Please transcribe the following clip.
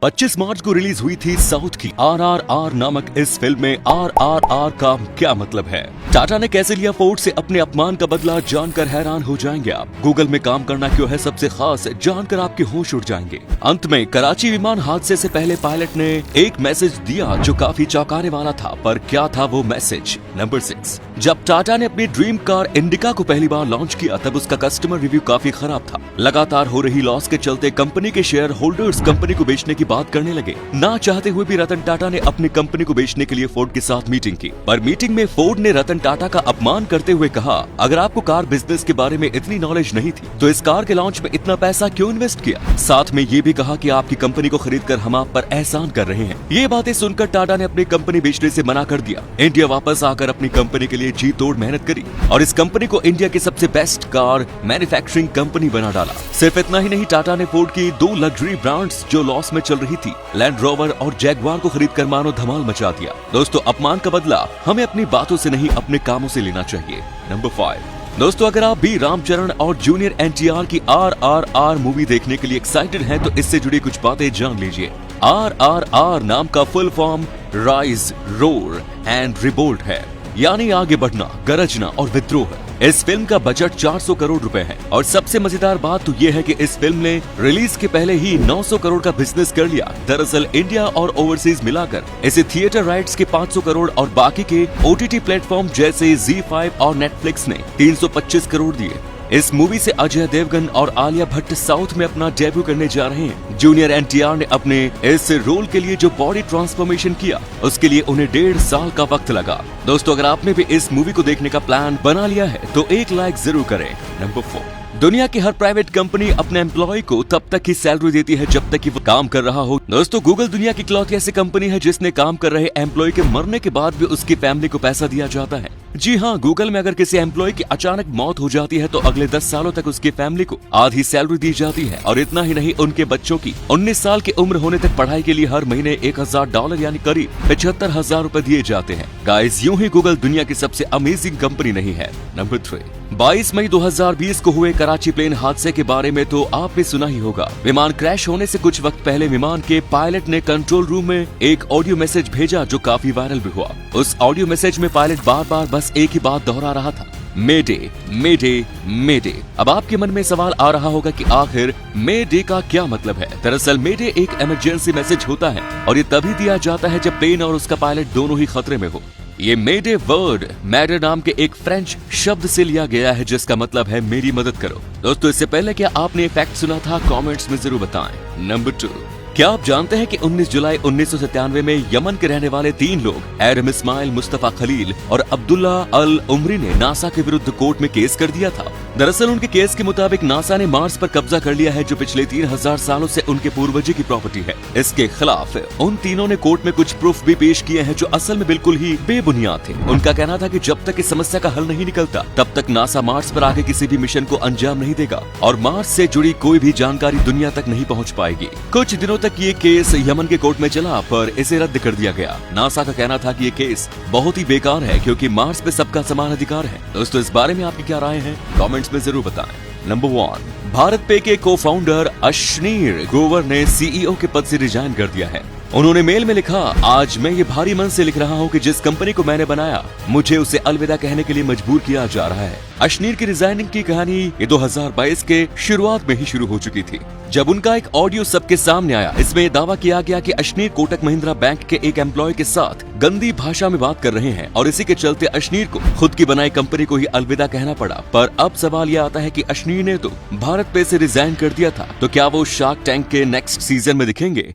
25 मार्च को रिलीज हुई थी साउथ की RRR नामक इस फिल्म में RRR का क्या मतलब है, टाटा ने कैसे लिया फोर्ड से अपने अपमान का बदला, जानकर हैरान हो जाएंगे आप। गूगल में काम करना क्यों है सबसे खास, जानकर आपके होश उड़ जाएंगे। अंत में कराची विमान हादसे से पहले पायलट ने एक मैसेज दिया जो काफी चौंकाने वाला था, पर क्या था वो मैसेज। नंबर 6, जब टाटा ने अपनी ड्रीम कार इंडिका को पहली बार लॉन्च किया तब उसका कस्टमर रिव्यू काफी खराब था। लगातार हो रही लॉस के चलते कंपनी के शेयर होल्डर्स कंपनी को बेचने की बात करने लगे। ना चाहते हुए भी रतन टाटा ने अपनी कंपनी को बेचने के लिए फोर्ड के साथ मीटिंग की, पर मीटिंग में फोर्ड ने रतन टाटा का अपमान करते हुए कहा, अगर आपको कार बिजनेस के बारे में इतनी नॉलेज नहीं थी तो इस कार के लॉन्च में इतना पैसा क्यों इन्वेस्ट किया। साथ में ये भी कहा कि आपकी कंपनी को खरीदकर हम आप पर एहसान कर रहे हैं। ये बातें सुनकर टाटा ने अपनी कंपनी बेचने से मना कर दिया। इंडिया वापस आकर अपनी कंपनी के लिए जी तोड़ मेहनत करी और इस कंपनी को इंडिया की सबसे बेस्ट कार मैन्युफैक्चरिंग कंपनी बना डाला। सिर्फ इतना ही नहीं, टाटा ने फोर्ड की 2 लग्जरी ब्रांड्स जो लॉस में चल रही थी, लैंड रोवर और जैगवार को खरीद कर मानो धमाल मचा दिया। दोस्तों, अपमान का बदला हमें अपनी बातों से नहीं अपने कामों से लेना चाहिए। नंबर 5, दोस्तों, अगर आप भी रामचरण और जूनियर NTR की RRR मूवी देखने के लिए एक्साइटेड हैं तो इससे जुड़ी कुछ बातें जान लीजिए। RRR नाम का full form rise, roar and revolt है, यानी आगे बढ़ना, गरजना और विद्रोह है। इस फिल्म का बजट 400 करोड़ रुपए है और सबसे मजेदार बात तो ये है कि इस फिल्म ने रिलीज के पहले ही 900 करोड़ का बिजनेस कर लिया। दरअसल इंडिया और ओवरसीज मिलाकर इसे थिएटर राइट्स के 500 करोड़ और बाकी के OTT प्लेटफॉर्म जैसे ZEE5 और नेटफ्लिक्स ने 325 करोड़ दिए। इस मूवी से अजय देवगन और आलिया भट्ट साउथ में अपना डेब्यू करने जा रहे हैं। जूनियर NTR ने अपने इस रोल के लिए जो बॉडी ट्रांसफॉर्मेशन किया उसके लिए उन्हें 1.5 साल का वक्त लगा। दोस्तों, अगर आपने भी इस मूवी को देखने का प्लान बना लिया है तो एक लाइक जरूर करें। नंबर 4, दुनिया की हर प्राइवेट कंपनी अपने एम्प्लॉय को तब तक ही सैलरी देती है जब तक कि वो काम कर रहा हो। दोस्तों, गूगल दुनिया की इकलौती ऐसी कंपनी है जिसने काम कर रहे एम्प्लॉय के मरने के बाद भी उसकी फैमिली को पैसा दिया जाता है। जी हाँ, गूगल में अगर किसी एम्प्लॉय की अचानक मौत हो जाती है तो अगले 10 सालों तक उसकी फैमिली को आधी सैलरी दी जाती है। और इतना ही नहीं, उनके बच्चों की 19 साल की उम्र होने तक पढ़ाई के लिए हर महीने $1000 यानी करीब 75,000 रुपए दिए जाते हैं। गाइस, यूं ही गूगल दुनिया की सबसे अमेजिंग कंपनी नहीं है। नंबर 3, 22 मई 2020 को हुए कराची प्लेन हादसे के बारे में तो आपने सुना ही होगा। विमान क्रैश होने से कुछ वक्त पहले विमान के पायलट ने कंट्रोल रूम में एक ऑडियो मैसेज भेजा जो काफी वायरल भी हुआ। उस ऑडियो मैसेज में पायलट बार बार बस एक ही बात दोहरा रहा था, मेडे मेडे मेडे। अब आपके मन में सवाल आ रहा होगा कि आखिर मेडे का क्या मतलब है। दरअसल मेडे एक इमरजेंसी मैसेज होता है और ये तभी दिया जाता है जब प्लेन और उसका पायलट दोनों ही खतरे में हो। ये मेडे वर्ड मैडर नाम के एक फ्रेंच शब्द से लिया गया है जिसका मतलब है मेरी मदद करो। दोस्तों, इससे पहले क्या आपने ये फैक्ट सुना था? कमेंट्स में जरूर बताएं। नंबर 2, क्या आप जानते हैं कि 19 जुलाई 1997 में यमन के रहने वाले 3 लोग एडम इस्माइल, मुस्तफा खलील और अब्दुल्ला अल उमरी ने नासा के विरुद्ध कोर्ट में केस कर दिया था। दरअसल उनके केस के मुताबिक नासा ने मार्स पर कब्जा कर लिया है जो पिछले 3000 सालों से उनके पूर्वजों की प्रॉपर्टी है। इसके खिलाफ उन तीनों ने कोर्ट में कुछ प्रूफ भी पेश किए हैं जो असल में बिल्कुल ही बेबुनियाद थे। उनका कहना था कि जब तक इस समस्या का हल नहीं निकलता तब तक नासा मार्स पर आगे किसी भी मिशन को अंजाम नहीं देगा और मार्स से जुड़ी कोई भी जानकारी दुनिया तक नहीं पहुँच पाएगी। कुछ दिनों तक ये केस यमन के कोर्ट में चला पर इसे रद्द कर दिया गया। नासा का कहना था कि ये केस बहुत ही बेकार है क्योंकि मार्स पे सबका समान अधिकार है। दोस्तों, इस बारे में आपकी क्या राय है? कमेंट्स में जरूर बताएं। नंबर 1, भारत पे के को-फाउंडर अश्नीर ग्रोवर ने CEO के पद से रिजाइन कर दिया है। उन्होंने मेल में लिखा, आज मैं ये भारी मन से लिख रहा हूँ कि जिस कंपनी को मैंने बनाया मुझे उसे अलविदा कहने के लिए मजबूर किया जा रहा है। अश्नीर की रिजाइनिंग की कहानी ये 2022 के शुरुआत में ही शुरू हो चुकी थी जब उनका एक ऑडियो सबके सामने आया। इसमें यह दावा किया गया कि अश्नीर कोटक महिंद्रा बैंक के एक एम्प्लॉय के साथ गंदी भाषा में बात कर रहे हैं और इसी के चलते अश्नीर को खुद की बनाई कंपनी को ही अलविदा कहना पड़ा। पर अब सवाल यह आता है कि अश्नीर ने तो भारत पे से रिजाइन कर दिया था, तो क्या वो शार्क टैंक के नेक्स्ट सीजन में दिखेंगे?